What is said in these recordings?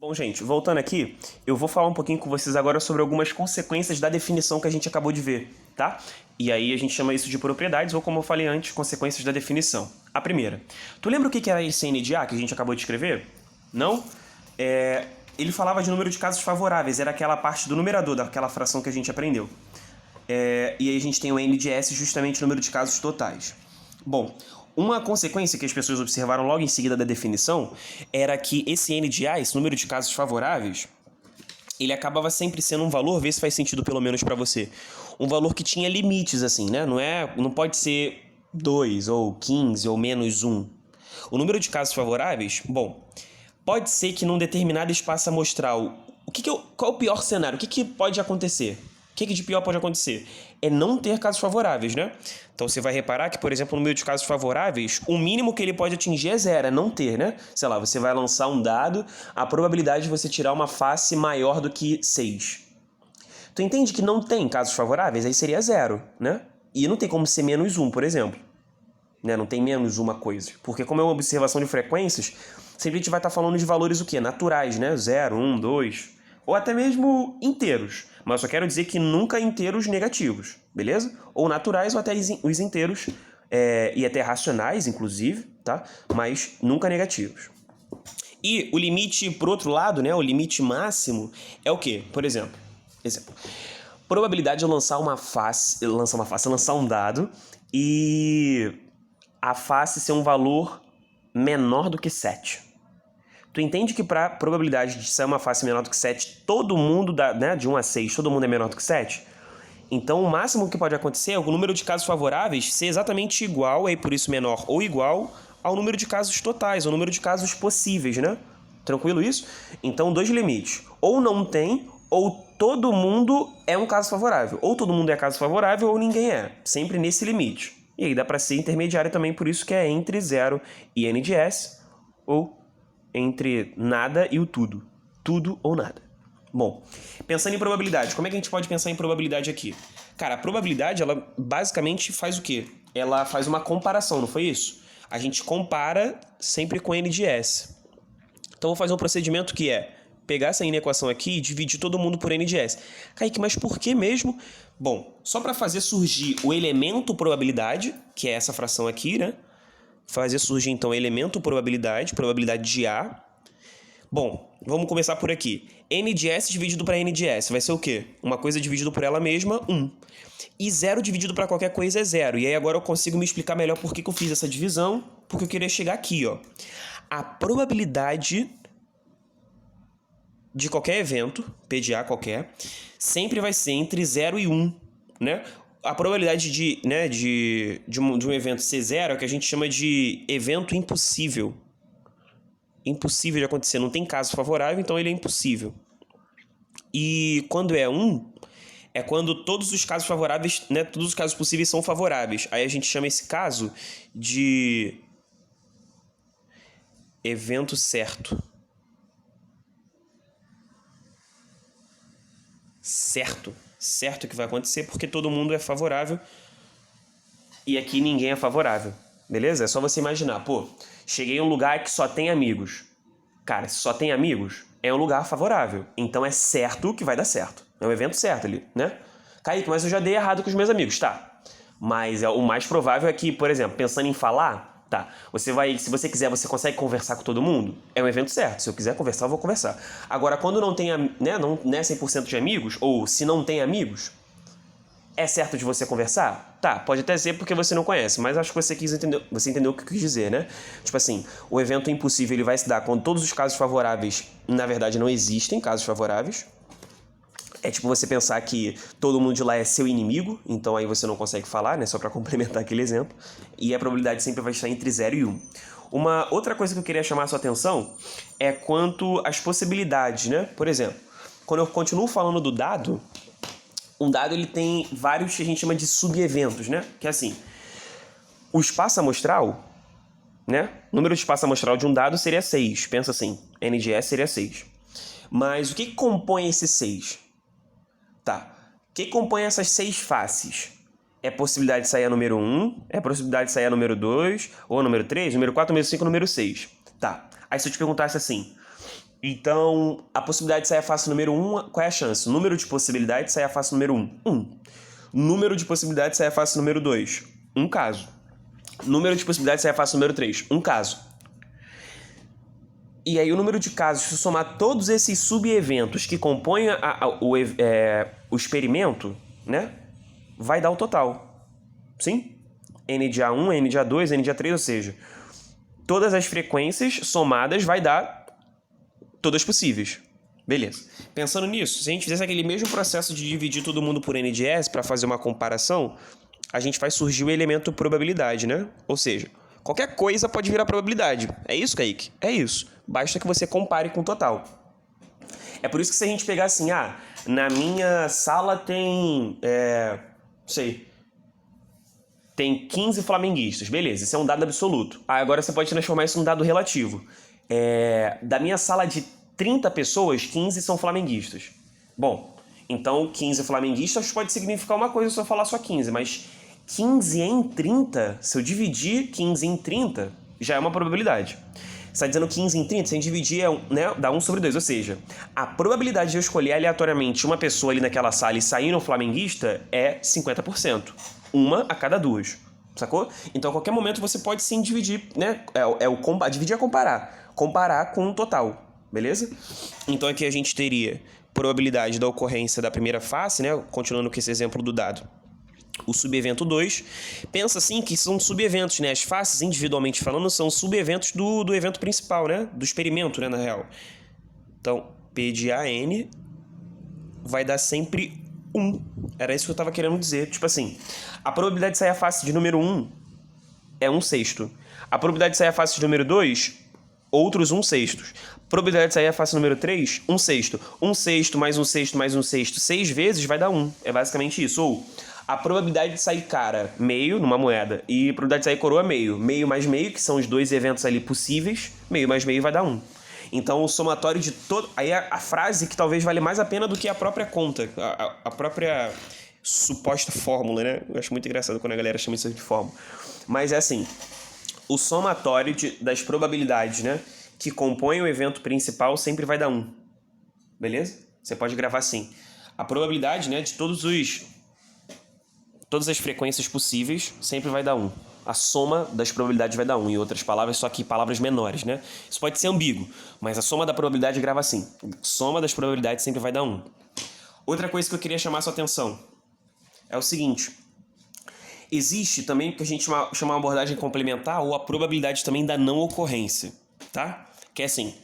Bom, gente, voltando aqui, eu vou falar um pouquinho com vocês agora sobre algumas consequências da definição que a gente acabou de ver, tá? E aí a gente chama isso de propriedades, ou como eu falei antes, consequências da definição. A primeira. Tu lembra o que era esse NDA que a gente acabou de escrever? Não? Ele falava de número de casos favoráveis, era aquela parte do numerador, daquela fração que a gente aprendeu. E aí a gente tem o NDS, justamente o número de casos totais. Bom, uma consequência que as pessoas observaram logo em seguida da definição era que esse NDA, esse número de casos favoráveis, ele acabava sempre sendo um valor, vê se faz sentido pelo menos para você, um valor que tinha limites, assim, né? Não pode ser 2 ou 15 ou menos 1. O número de casos favoráveis, bom, pode ser que num determinado espaço amostral, qual é o pior cenário? O que pode acontecer? O que de pior pode acontecer? É não ter casos favoráveis, né? Então você vai reparar que, por exemplo, no número de casos favoráveis, o mínimo que ele pode atingir é 0, é não ter, né? Sei lá, você vai lançar um dado, a probabilidade de você tirar uma face maior do que 6. Tu entende que não tem casos favoráveis? Aí seria 0, né? E não tem como ser menos 1, por exemplo. Né? Não tem menos uma coisa. Porque como é uma observação de frequências, sempre a gente vai estar falando de valores o quê? Naturais, né? 0, 1, 2... ou até mesmo inteiros, mas eu só quero dizer que nunca inteiros negativos, beleza? Ou naturais ou até os inteiros, e até racionais, inclusive, tá? Mas nunca negativos. E o limite, por outro lado, né, o limite máximo é o quê? Por exemplo, probabilidade de lançar um dado e a face ser um valor menor do que 7. Tu entende que para a probabilidade de sair uma face menor do que 7, todo mundo, de 1 a 6, todo mundo é menor do que 7? Então, o máximo que pode acontecer é o número de casos favoráveis ser exatamente igual, aí por isso menor ou igual, ao número de casos totais, ao número de casos possíveis, né? Tranquilo isso? Então, dois limites. Ou não tem, ou todo mundo é um caso favorável. Ou todo mundo é caso favorável, ou ninguém é. Sempre nesse limite. E aí dá para ser intermediário também, por isso que é entre 0 e n de s, ou entre nada e o tudo. Tudo ou nada. Bom, pensando em probabilidade, como é que a gente pode pensar em probabilidade aqui? Cara, a probabilidade, ela basicamente faz o quê? Ela faz uma comparação, não foi isso? A gente compara sempre com n de s. Então, eu vou fazer um procedimento que é pegar essa equação aqui e dividir todo mundo por n de s. Kaique, mas por que mesmo? Bom, só para fazer surgir o elemento probabilidade, que é essa fração aqui, né? Fazer surgir, então, elemento probabilidade de A. Bom, vamos começar por aqui. N de S dividido para N de S vai ser o quê? Uma coisa dividido por ela mesma, 1. E 0 dividido para qualquer coisa é 0. E aí agora eu consigo me explicar melhor por que eu fiz essa divisão, porque eu queria chegar aqui, ó. A probabilidade de qualquer evento, P de A qualquer, sempre vai ser entre 0 e 1, né? A probabilidade de um evento ser 0 é o que a gente chama de evento impossível. Impossível de acontecer. Não tem caso favorável, então ele é impossível. E quando é 1, é quando todos os casos favoráveis, né, todos os casos possíveis são favoráveis. Aí a gente chama esse caso de evento certo. Certo que vai acontecer porque todo mundo é favorável e aqui ninguém é favorável, beleza? É só você imaginar, pô, cheguei em um lugar que só tem amigos. Cara, se só tem amigos, é um lugar favorável, então é certo que vai dar certo. É um evento certo ali, né? Kaique, mas eu já dei errado com os meus amigos, tá? Mas o mais provável é que, por exemplo, pensando em falar, tá, se você quiser, você consegue conversar com todo mundo? É um evento certo. Se eu quiser conversar, eu vou conversar. Agora, quando não tem, né, não é 100% de amigos, ou se não tem amigos, é certo de você conversar? Tá, pode até ser porque você não conhece, mas acho que você entendeu o que eu quis dizer, né? Tipo assim, o evento impossível ele vai se dar quando todos os casos favoráveis, na verdade, não existem casos favoráveis. É tipo você pensar que todo mundo de lá é seu inimigo, então aí você não consegue falar, né? Só para complementar aquele exemplo. E a probabilidade sempre vai estar entre 0 e 1. Uma outra coisa que eu queria chamar a sua atenção é quanto às possibilidades, né? Por exemplo, quando eu continuo falando do dado, um dado ele tem vários que a gente chama de subeventos, né? Que é assim, o espaço amostral, né? O número de espaço amostral de um dado seria 6. Pensa assim, n de s seria 6. Mas o que compõe esse 6? Tá. O que compõe essas 6 faces? É possibilidade de sair a número 1, é possibilidade de sair a número 2, ou a número 3, número 4, número 5, número 6. Tá. Aí se eu te perguntasse assim, Então, a possibilidade de sair a face número 1, qual é a chance? Número de possibilidades de sair a face número 1, 1. Número de possibilidades de sair a face número 2, um caso. Número de possibilidades de sair a face número 3, um caso. E aí o número de casos, se somar todos esses subeventos que compõem o experimento, né, vai dar o total. Sim? N de A1, N de A2, N de A3, ou seja, todas as frequências somadas vai dar todas possíveis. Beleza. Pensando nisso, se a gente fizesse aquele mesmo processo de dividir todo mundo por N de S para fazer uma comparação, a gente faz surgir o elemento probabilidade, né? Ou seja, qualquer coisa pode virar probabilidade. É isso, Kaique? É isso. Basta que você compare com o total. É por isso que se a gente pegar assim, na minha sala tem, tem 15 flamenguistas. Beleza, isso é um dado absoluto. Agora você pode transformar isso num dado relativo. Da minha sala de 30 pessoas, 15 são flamenguistas. Bom, então 15 flamenguistas pode significar uma coisa se eu falar só 15, mas 15 em 30, se eu dividir 15 em 30, já é uma probabilidade. Você está dizendo 15 em 30, se a gente dividir, dá 1 sobre 2. Ou seja, a probabilidade de eu escolher aleatoriamente uma pessoa ali naquela sala e sair um flamenguista é 50%. Uma a cada duas. Sacou? Então, a qualquer momento você pode sim dividir, né? Dividir é comparar. Comparar com o total. Beleza? Então, aqui a gente teria probabilidade da ocorrência da primeira face, né? Continuando com esse exemplo do dado. O subevento 2, pensa assim que são subeventos, né? As faces, individualmente falando, são subeventos do evento principal, né? Do experimento, né, na real. Então, P de AN vai dar sempre 1. Era isso que eu estava querendo dizer. Tipo assim, a probabilidade de sair a face de número 1 é 1/6. A probabilidade de sair a face de número 2, outros 1/6. A probabilidade de sair a face número 3, 1/6. 1/6 mais 1/6 mais 1/6, 6 vezes vai dar 1. É basicamente isso. Ou a probabilidade de sair cara, meio numa moeda, e a probabilidade de sair coroa, meio. Meio mais meio, que são os dois eventos ali possíveis, meio mais meio vai dar 1. Então, o somatório de todo... Aí a frase que talvez vale mais a pena do que a própria conta, a própria suposta fórmula, né? Eu acho muito engraçado quando a galera chama isso de fórmula. Mas é assim, o somatório das probabilidades, né, que compõem o evento principal sempre vai dar 1. Beleza? Você pode gravar assim. A probabilidade, né, de todas as frequências possíveis sempre vai dar 1. A soma das probabilidades vai dar 1. Em outras palavras, só que palavras menores, né? Isso pode ser ambíguo, mas a soma da probabilidade grava assim. Soma das probabilidades sempre vai dar 1. Outra coisa que eu queria chamar a sua atenção é o seguinte. Existe também o que a gente chama uma abordagem complementar ou a probabilidade também da não ocorrência, tá? Que é assim,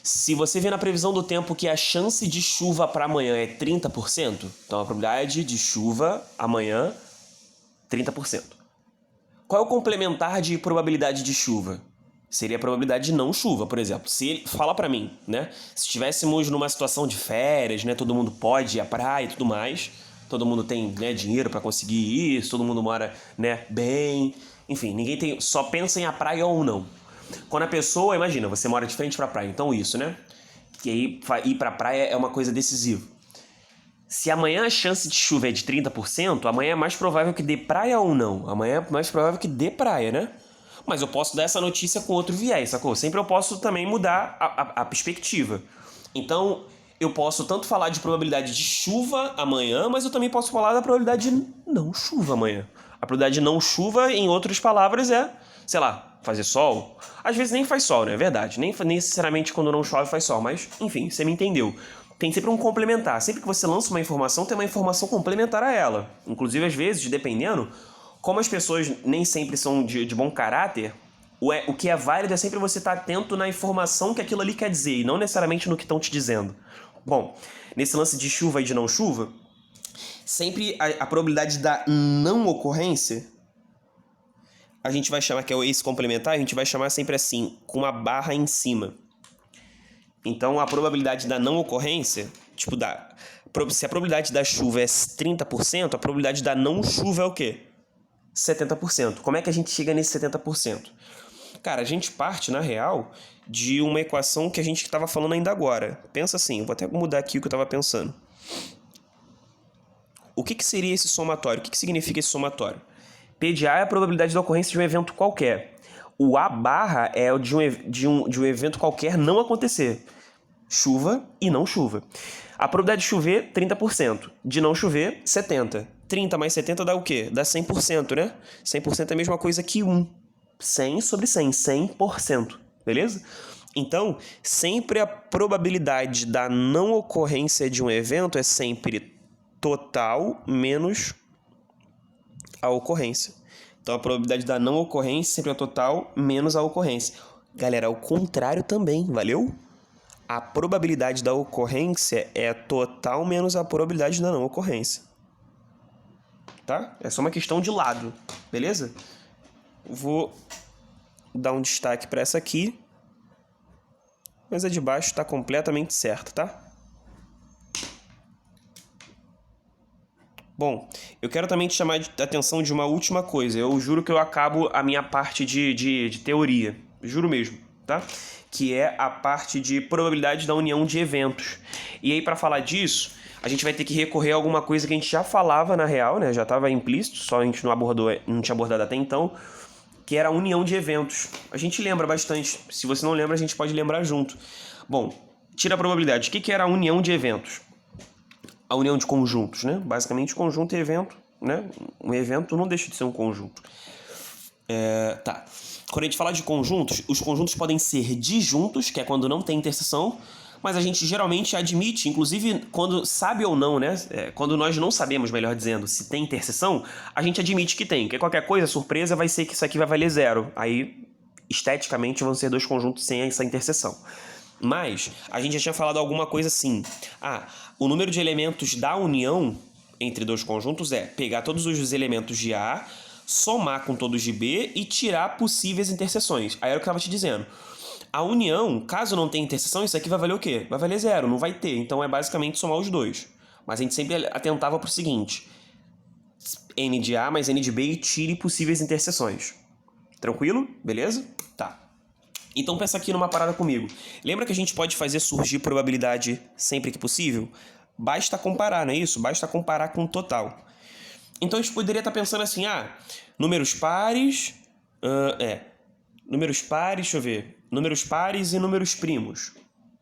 se você vê na previsão do tempo que a chance de chuva para amanhã é 30%, então a probabilidade de chuva amanhã, 30%. Qual é o complementar de probabilidade de chuva? Seria a probabilidade de não chuva, por exemplo. Se fala pra mim, né? Se estivéssemos numa situação de férias, né? Todo mundo pode ir à praia e tudo mais. Todo mundo tem, né, dinheiro pra conseguir isso. Todo mundo mora, né, bem. Enfim, ninguém tem... Só pensa em a praia ou não. Quando a pessoa... Imagina, você mora de frente pra praia. Então isso, né? Que aí ir pra praia é uma coisa decisiva. Se amanhã a chance de chuva é de 30%, amanhã é mais provável que dê praia ou não? Amanhã é mais provável que dê praia, né? Mas eu posso dar essa notícia com outro viés, sacou? Sempre eu posso também mudar a perspectiva. Então, eu posso tanto falar de probabilidade de chuva amanhã, mas eu também posso falar da probabilidade de não chuva amanhã. A probabilidade de não chuva, em outras palavras, é, sei lá, fazer sol. Às vezes nem faz sol, né? É verdade. Nem necessariamente quando não chove faz sol, mas, enfim, você me entendeu. Tem sempre um complementar. Sempre que você lança uma informação, tem uma informação complementar a ela. Inclusive, às vezes, dependendo, como as pessoas nem sempre são de bom caráter, o que é válido é sempre você estar atento na informação que aquilo ali quer dizer, e não necessariamente no que estão te dizendo. Bom, nesse lance de chuva e de não chuva, sempre a probabilidade da não ocorrência, a gente vai chamar, que é esse complementar, a gente vai chamar sempre assim, com uma barra em cima. Então, a probabilidade da não ocorrência, tipo, se a probabilidade da chuva é 30%, a probabilidade da não chuva é o quê? 70%. Como é que a gente chega nesse 70%? Cara, a gente parte, na real, de uma equação que a gente estava falando ainda agora. Pensa assim, vou até mudar aqui o que eu estava pensando. O que seria esse somatório? O que significa esse somatório? P de A é a probabilidade da ocorrência de um evento qualquer. O A barra é o de um evento qualquer não acontecer. chuva e não chuva. A probabilidade de chover, 30%. De não chover, 70%. 30 mais 70 dá o quê? Dá 100%, né? 100% é a mesma coisa que 1. 100 sobre 100, 100%. Beleza? Então, sempre a probabilidade da não ocorrência de um evento é sempre total menos a ocorrência. Então, a probabilidade da não ocorrência sempre é total menos a ocorrência. Galera, ao contrário também, valeu? A probabilidade da ocorrência é total menos a probabilidade da não ocorrência. Tá? É só uma questão de lado, beleza? Vou dar um destaque para essa aqui. Mas a de baixo está completamente certa, tá? Bom, eu quero também te chamar a atenção de uma última coisa. Eu juro que eu acabo a minha parte de teoria. Juro mesmo, tá? Que é a parte de probabilidade da união de eventos. E aí, para falar disso, a gente vai ter que recorrer a alguma coisa que a gente já falava na real, né? Já estava implícito, só a gente não tinha abordado até então, que era a união de eventos. A gente lembra bastante. Se você não lembra, a gente pode lembrar junto. Bom, tira a probabilidade. O que era a união de eventos? A união de conjuntos, né? Basicamente, conjunto e evento, né? Um evento não deixa de ser um conjunto. Tá. Quando a gente fala de conjuntos, os conjuntos podem ser disjuntos, que é quando não tem interseção, mas a gente geralmente admite, inclusive quando sabe ou não, né? Quando nós não sabemos, melhor dizendo, se tem interseção, a gente admite que tem. Que qualquer coisa, surpresa, vai ser que isso aqui vai valer 0. Aí, esteticamente, vão ser dois conjuntos sem essa interseção. Mas a gente já tinha falado alguma coisa assim. O número de elementos da união entre dois conjuntos é pegar todos os elementos de A, somar com todos de B e tirar possíveis interseções. Aí era o que eu estava te dizendo. A união, caso não tenha interseção, isso aqui vai valer o quê? Vai valer 0, não vai ter. Então é basicamente somar os dois. Mas a gente sempre atentava para o seguinte: N de A mais N de B e tire possíveis interseções. Tranquilo? Beleza? Tá. Então pensa aqui numa parada comigo. Lembra que a gente pode fazer surgir probabilidade sempre que possível? Basta comparar, não é isso? Basta comparar com o total. Então a gente poderia estar pensando assim, números pares... números pares, deixa eu ver. Números pares e números primos.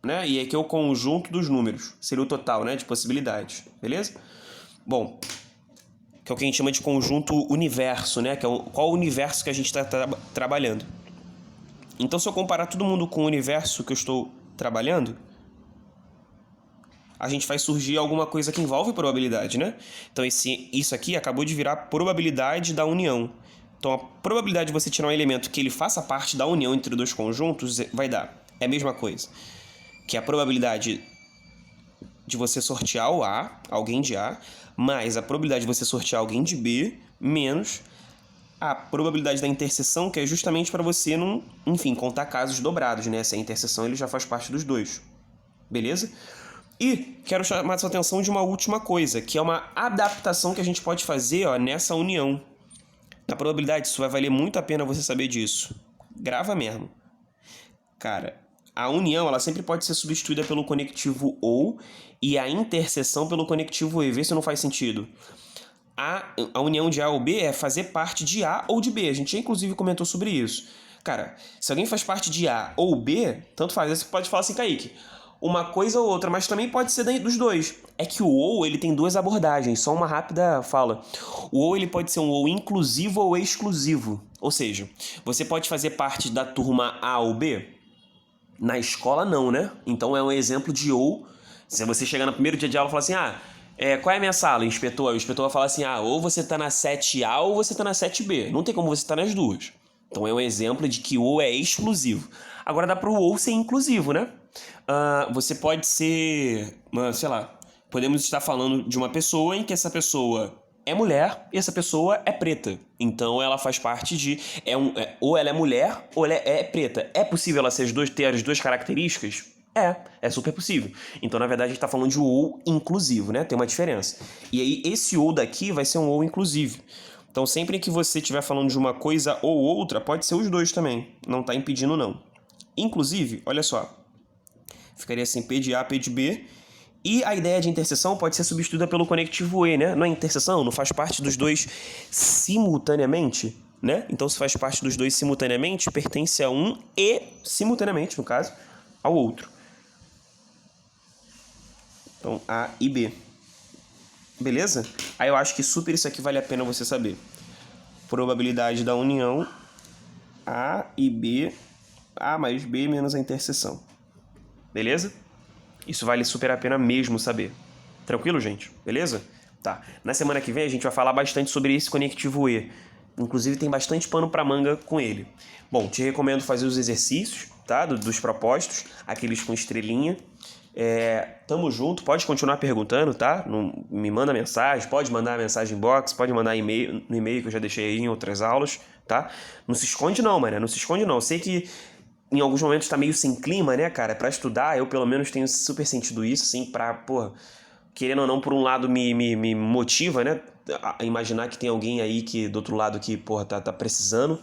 Né? E aqui é o conjunto dos números. Seria o total, né, de possibilidades. Beleza? Bom, que é o que a gente chama de conjunto universo, né? Que é qual o universo que a gente está trabalhando. Então, se eu comparar todo mundo com o universo que eu estou trabalhando, a gente faz surgir alguma coisa que envolve probabilidade, né? Então, isso aqui acabou de virar probabilidade da união. Então, a probabilidade de você tirar um elemento que ele faça parte da união entre dois conjuntos vai dar. É a mesma coisa. Que é a probabilidade de você sortear o A, alguém de A, mais a probabilidade de você sortear alguém de B, menos a probabilidade da interseção, que é justamente para você não, enfim, contar casos dobrados, né? Se a interseção ele já faz parte dos dois. Beleza? E quero chamar a sua atenção de uma última coisa, que é uma adaptação que a gente pode fazer, nessa união. Na probabilidade, isso vai valer muito a pena você saber disso. Grava mesmo. Cara, a união ela sempre pode ser substituída pelo conectivo OU e a interseção pelo conectivo E. Vê se não faz sentido. A união de A ou B é fazer parte de A ou de B. A gente já, inclusive, comentou sobre isso. Cara, se alguém faz parte de A ou B, tanto faz. Você pode falar assim, Kaique, uma coisa ou outra, mas também pode ser dos dois. É que o ou ele tem duas abordagens, só uma rápida fala. O ou ele pode ser um ou inclusivo ou exclusivo. Ou seja, você pode fazer parte da turma A ou B? Na escola, não, né? Então é um exemplo de ou. Se você chegar no primeiro dia de aula e falar assim, qual é a minha sala, inspetor? O inspetor vai falar assim, ou você tá na 7A ou você tá na 7B. Não tem como você estar nas duas. Então é um exemplo de que ou é exclusivo. Agora dá para o ou ser inclusivo, né? Você pode ser, sei lá, podemos estar falando de uma pessoa em que essa pessoa é mulher e essa pessoa é preta. Então ela faz parte de... ou ela é mulher ou ela é preta. É possível ela ter as duas características? É super possível. Então, na verdade, a gente está falando de um ou inclusivo, né? Tem uma diferença. E aí, esse ou daqui vai ser um ou inclusivo. Então, sempre que você estiver falando de uma coisa ou outra, pode ser os dois também. Não está impedindo, não. Inclusive, olha só. Ficaria assim, P de A, P de B. E a ideia de interseção pode ser substituída pelo conectivo E, né? Não é interseção? Não faz parte dos dois simultaneamente, né? Então, se faz parte dos dois simultaneamente, pertence a um e, simultaneamente, no caso, ao outro. Então, A e B. Beleza? Aí eu acho que super isso aqui vale a pena você saber. Probabilidade da união A e B, A mais B menos a interseção. Beleza? Isso vale super a pena mesmo saber. Tranquilo, gente? Beleza? Tá. Na semana que vem a gente vai falar bastante sobre esse conectivo E. Inclusive tem bastante pano pra manga com ele. Bom, te recomendo fazer os exercícios, tá? Dos propostos, aqueles com estrelinha. Tamo junto, pode continuar perguntando, tá? Não, me manda mensagem, pode mandar mensagem inbox, pode mandar e-mail, no e-mail que eu já deixei aí em outras aulas, tá? Não se esconde não, mano, não se esconde não. Eu sei que em alguns momentos tá meio sem clima, né, cara, pra estudar, eu pelo menos tenho super sentido isso, assim, pra, porra, querendo ou não, por um lado me motiva, né, a imaginar que tem alguém aí que, do outro lado que, porra, tá precisando,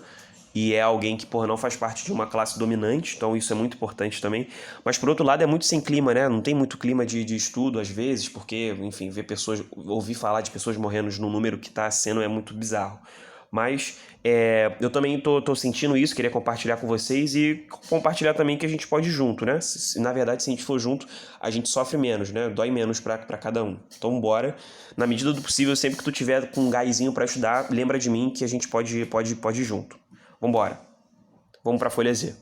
e é alguém que, porra, não faz parte de uma classe dominante, então isso é muito importante também. Mas, por outro lado, é muito sem clima, né? Não tem muito clima de estudo, às vezes, porque, enfim, ver pessoas, ouvir falar de pessoas morrendo no número que tá sendo é muito bizarro. Mas eu também tô sentindo isso, queria compartilhar com vocês e compartilhar também que a gente pode ir junto, né? Na verdade, se a gente for junto, a gente sofre menos, né? Dói menos pra cada um. Então, bora. Na medida do possível, sempre que tu tiver com um gásinho pra estudar, lembra de mim que a gente pode ir junto. Vambora. Vamos pra folha Z.